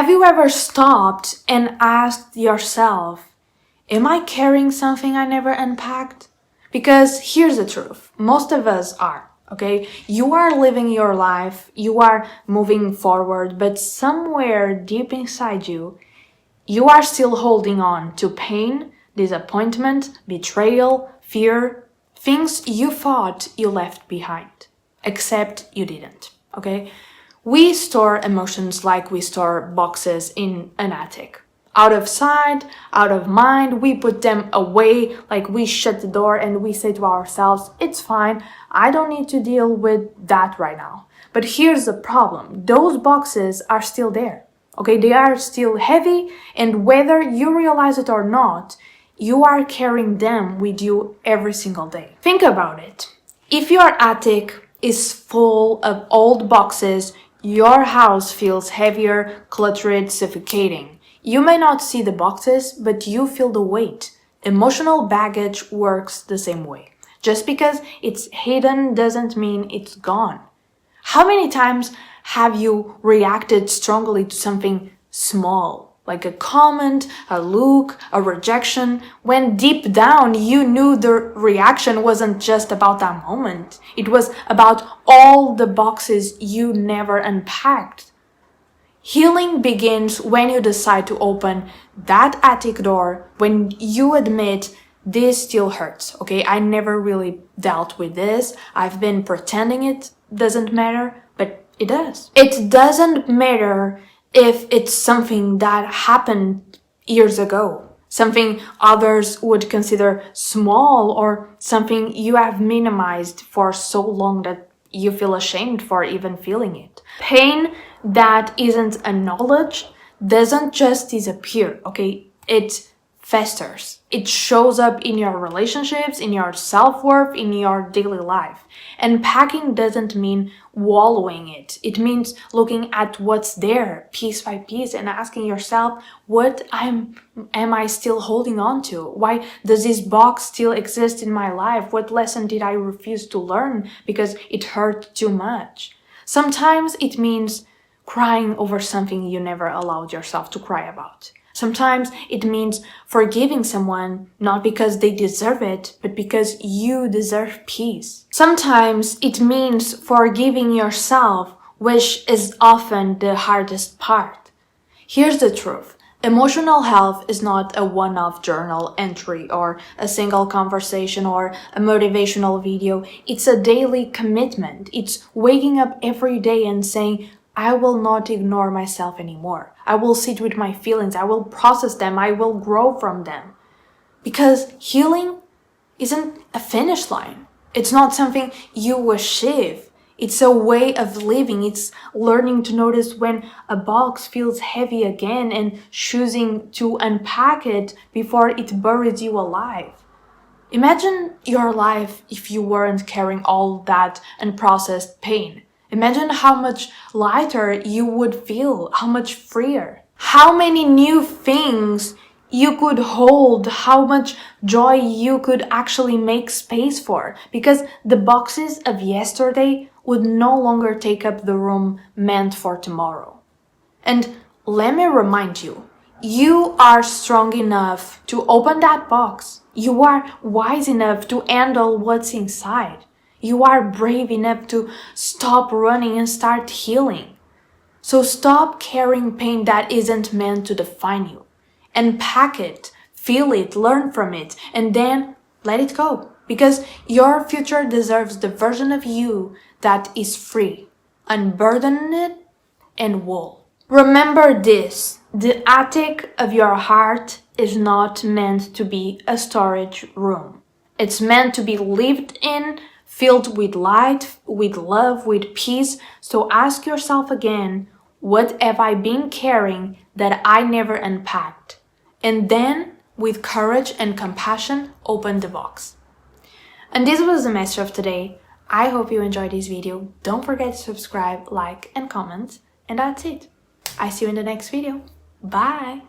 Have you ever stopped and asked yourself, am I carrying something I never unpacked? Because here's the truth, most of us are, okay? You are living your life, you are moving forward, but somewhere deep inside you, you are still holding on to pain, disappointment, betrayal, fear, things you thought you left behind, except you didn't, okay? We store emotions like we store boxes in an attic. Out of sight, out of mind, we put them away, like we shut the door and we say to ourselves, it's fine, I don't need to deal with that right now. But here's the problem, those boxes are still there, okay? They are still heavy, and whether you realize it or not, you are carrying them with you every single day. Think about it. If your attic is full of old boxes, your house feels heavier, cluttered, suffocating. You may not see the boxes, but you feel the weight. Emotional baggage works the same way. Just because it's hidden doesn't mean it's gone. How many times have you reacted strongly to something small, like a comment, a look, a rejection, when deep down you knew the reaction wasn't just about that moment. It was about all the boxes you never unpacked. Healing begins when you decide to open that attic door, when you admit this still hurts, okay? I never really dealt with this. I've been pretending it doesn't matter, but it does. It doesn't matter if it's something that happened years ago, something others would consider small, or something you have minimized for so long that you feel ashamed for even feeling it. Pain that isn't acknowledged doesn't just disappear, okay? It festers. It shows up in your relationships, in your self-worth, in your daily life. And packing doesn't mean wallowing it. It means looking at what's there piece by piece and asking yourself, what am I still holding on to? Why does this box still exist in my life? What lesson did I refuse to learn because it hurt too much? Sometimes it means crying over something you never allowed yourself to cry about. Sometimes it means forgiving someone not because they deserve it, but because you deserve peace. Sometimes it means forgiving yourself, which is often the hardest part. Here's the truth. Emotional health is not a one-off journal entry or a single conversation or a motivational video. It's a daily commitment. It's waking up every day and saying, I will not ignore myself anymore. I will sit with my feelings. I will process them. I will grow from them. Because healing isn't a finish line. It's not something you achieve. It's a way of living. It's learning to notice when a box feels heavy again and choosing to unpack it before it buries you alive. Imagine your life if you weren't carrying all that unprocessed pain. Imagine how much lighter you would feel, how much freer. How many new things you could hold, how much joy you could actually make space for, because the boxes of yesterday would no longer take up the room meant for tomorrow. And let me remind you, you are strong enough to open that box. You are wise enough to handle what's inside. You are brave enough to stop running and start healing. So stop carrying pain that isn't meant to define you. Unpack it, feel it, learn from it, and then let it go. Because your future deserves the version of you that is free, unburdened, and whole. Remember this, the attic of your heart is not meant to be a storage room. It's meant to be lived in, filled with light, with love, with peace. So ask yourself again, what have I been carrying that I never unpacked? And then, with courage and compassion, open the box. And this was the message of today. I hope you enjoyed this video. Don't forget to subscribe, like, and comment. And that's it. I see you in the next video. Bye!